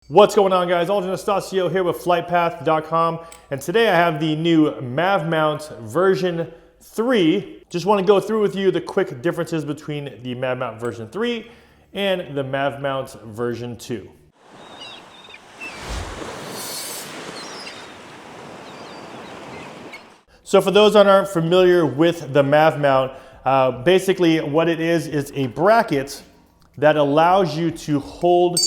What's going on, guys? Aldrin Estacio here with FlytPath.com, and today I have the new MavMount version 3. Just want to go through with you the quick differences between the MavMount version 3 and the MavMount version 2. So for those that aren't familiar with the MavMount, basically what it is a bracket that allows you to hold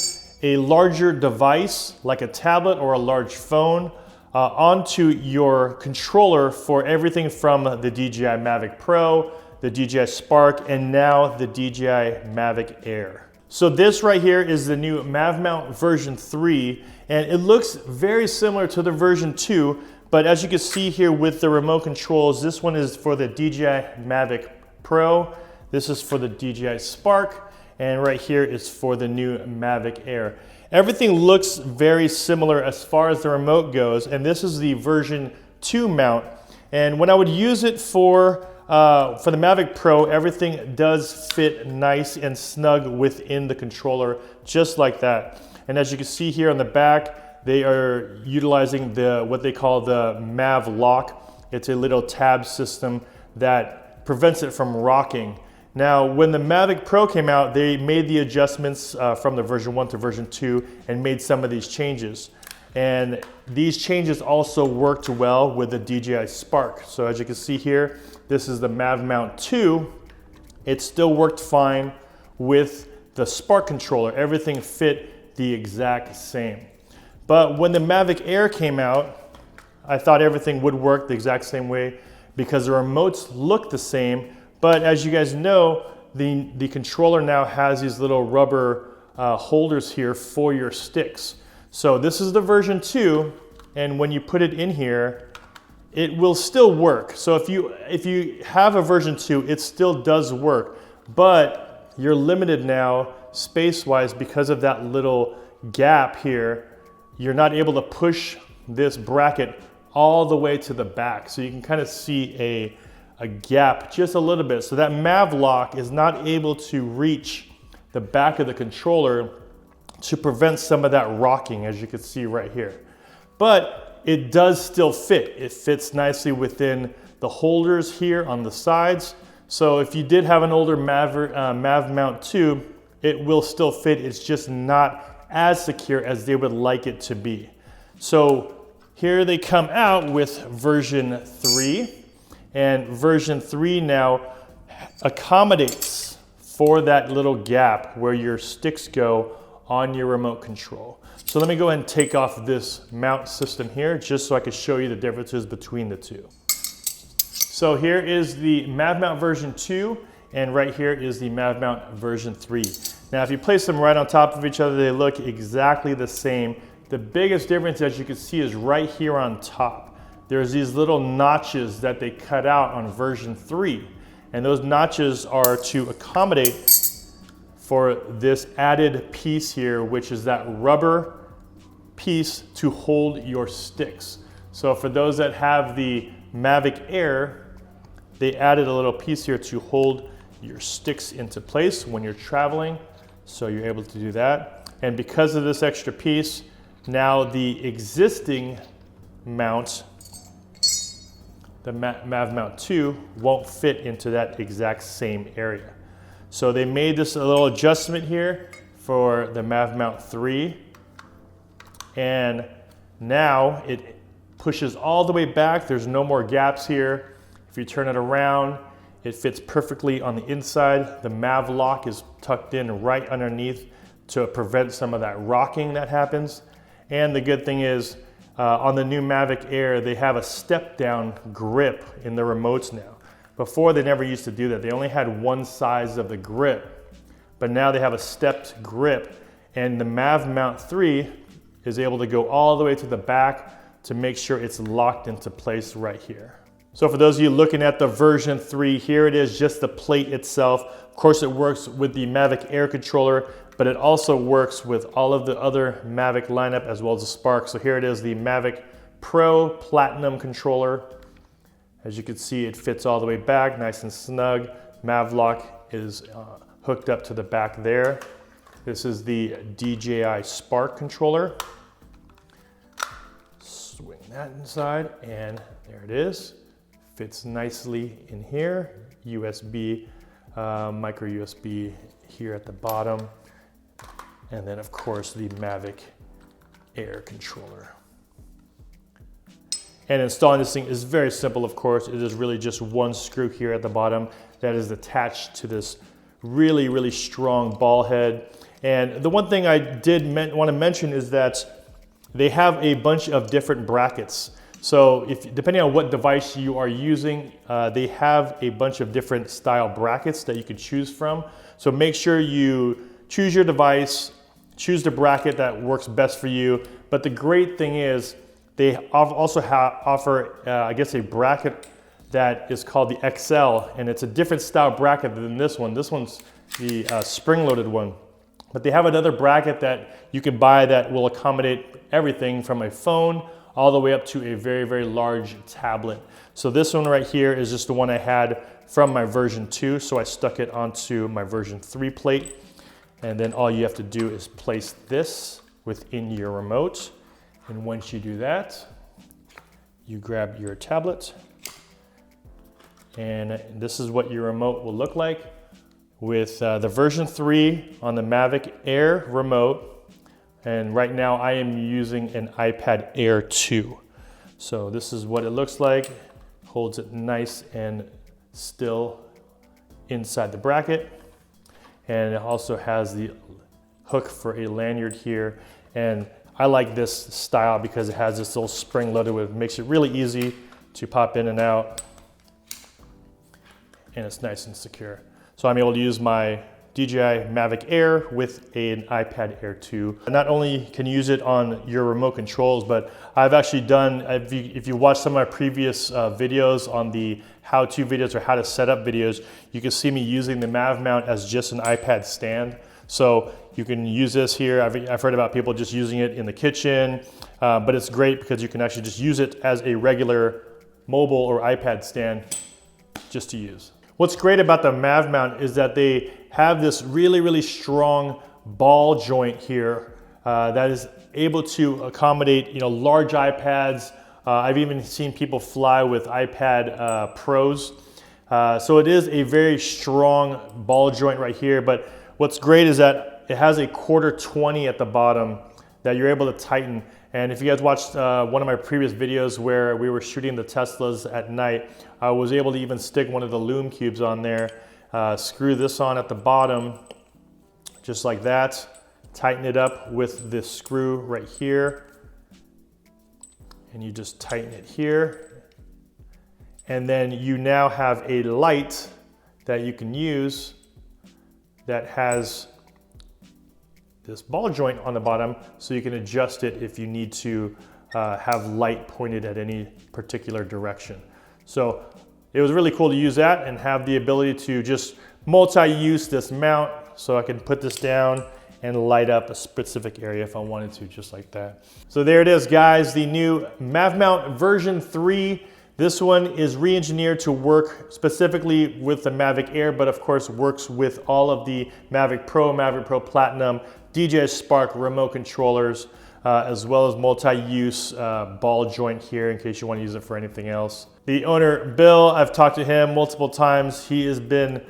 a larger device like a tablet or a large phone onto your controller for everything from the DJI Mavic Pro, the DJI Spark, and now the DJI Mavic Air. So this right here is the new MavMount version 3, and it looks very similar to the version 2, but as you can see here with the remote controls, this one is for the DJI Mavic Pro, this is for the DJI Spark, and right here is for the new Mavic Air. Everything looks very similar as far as the remote goes, and this is the version 2 mount. And when I would use it for the Mavic Pro, everything does fit nice and snug within the controller, just like that. And as you can see here on the back, they are utilizing what they call the MavLock. It's a little tab system that prevents it from rocking. Now, when the Mavic Pro came out, they made the adjustments from the version 1 to version 2 and made some of these changes. And these changes also worked well with the DJI Spark. So as you can see here, this is the MavMount 2. It still worked fine with the Spark controller. Everything fit the exact same. But when the Mavic Air came out, I thought everything would work the exact same way because the remotes look the same. But as you guys know, the controller now has these little rubber holders here for your sticks. So this is the version 2, and when you put it in here, it will still work. So if you have a version 2, it still does work, but you're limited now space-wise because of that little gap here. You're not able to push this bracket all the way to the back. So you can kind of see a gap just a little bit. So that MavLock is not able to reach the back of the controller to prevent some of that rocking, as you can see right here. But it does still fit. It fits nicely within the holders here on the sides. So if you did have an older MavMount 2, it will still fit. It's just not as secure as they would like it to be. So here they come out with version 3. And version 3 now accommodates for that little gap where your sticks go on your remote control. So let me go ahead and take off this mount system here just so I can show you the differences between the two. So here is the MavMount version 2, and right here is the MavMount version 3. Now if you place them right on top of each other, they look exactly the same. The biggest difference, as you can see, is right here on top. There's these little notches that they cut out on version 3. And those notches are to accommodate for this added piece here, which is that rubber piece to hold your sticks. So for those that have the Mavic Air, they added a little piece here to hold your sticks into place when you're traveling. So you're able to do that. And because of this extra piece, now the existing mount, the MavMount 2, won't fit into that exact same area. So they made this a little adjustment here for the MavMount 3. And now it pushes all the way back. There's no more gaps here. If you turn it around, it fits perfectly on the inside. The MavLock is tucked in right underneath to prevent some of that rocking that happens. And the good thing is, on the new Mavic Air, they have a step-down grip in the remotes now. Before, they never used to do that. They only had one size of the grip, but now they have a stepped grip, and the MavMount 3 is able to go all the way to the back to make sure it's locked into place right here. So for those of you looking at the version 3, here it is, just the plate itself. Of course, it works with the Mavic Air controller, but it also works with all of the other Mavic lineup as well as the Spark. So here it is, the Mavic Pro Platinum controller. As you can see, it fits all the way back, nice and snug. MavLock is hooked up to the back there. This is the DJI Spark controller. Swing that inside, and there it is. Fits nicely in here. USB, micro USB here at the bottom. And then of course the Mavic Air controller. And installing this thing is very simple, of course. It is really just one screw here at the bottom that is attached to this really, really strong ball head. And the one thing I did want to mention is that they have a bunch of different brackets. So depending on what device you are using, they have a bunch of different style brackets that you can choose from. So make sure you choose your device, choose the bracket that works best for you. But the great thing is they also offer, I guess, a bracket that is called the XL, and it's a different style bracket than this one. This one's the spring-loaded one. But they have another bracket that you can buy that will accommodate everything from a phone all the way up to a very, very large tablet. So this one right here is just the one I had from my version 2, so I stuck it onto my version 3 plate. And then all you have to do is place this within your remote. And once you do that, you grab your tablet. And this is what your remote will look like with the version 3 on the Mavic Air remote. And right now I am using an iPad Air 2. So this is what it looks like. Holds it nice and still inside the bracket. And it also has the hook for a lanyard here. And I like this style because it has this little spring loaded with, makes it really easy to pop in and out. And it's nice and secure. So I'm able to use my DJI Mavic Air with an iPad Air 2. Not only can you use it on your remote controls, but I've actually done, if you watch some of my previous videos on the how-to videos or how to set up videos, you can see me using the MavMount as just an iPad stand. So you can use this here. I've heard about people just using it in the kitchen, but it's great because you can actually just use it as a regular mobile or iPad stand just to use. What's great about the MavMount is that they have this really, really strong ball joint here that is able to accommodate, large iPads. I've even seen people fly with iPad Pros. So it is a very strong ball joint right here. But what's great is that it has a 1/4-20 at the bottom that you're able to tighten. And if you guys watched one of my previous videos where we were shooting the Teslas at night, I was able to even stick one of the loom cubes on there, screw this on at the bottom, just like that, tighten it up with this screw right here, and you just tighten it here. And then you now have a light that you can use that has this ball joint on the bottom, so you can adjust it if you need to have light pointed at any particular direction. So it was really cool to use that and have the ability to just multi-use this mount, so I can put this down and light up a specific area if I wanted to, just like that. So there it is, guys, the new MavMount version 3. This one is re-engineered to work specifically with the Mavic Air, but of course works with all of the Mavic Pro, Mavic Pro Platinum, DJI Spark remote controllers, as well as multi-use ball joint here in case you want to use it for anything else. The owner, Bill, I've talked to him multiple times. He has been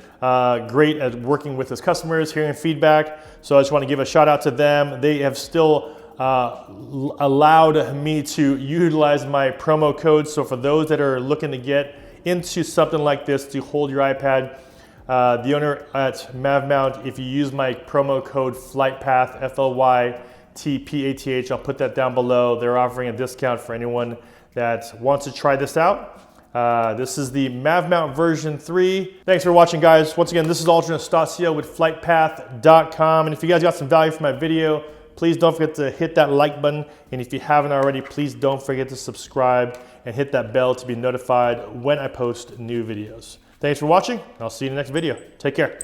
great at working with his customers, hearing feedback. So I just want to give a shout out to them. They have still allowed me to utilize my promo code. So for those that are looking to get into something like this to hold your iPad, the owner at MavMount, if you use my promo code FlytPath, FLYTPATH, I'll put that down below. They're offering a discount for anyone that wants to try this out. This is the MavMount version 3. Thanks for watching, guys. Once again, this is Aldrin Estacio with FlytPath.com. And if you guys got some value from my video, please don't forget to hit that like button. And if you haven't already, please don't forget to subscribe and hit that bell to be notified when I post new videos. Thanks for watching. I'll see you in the next video. Take care.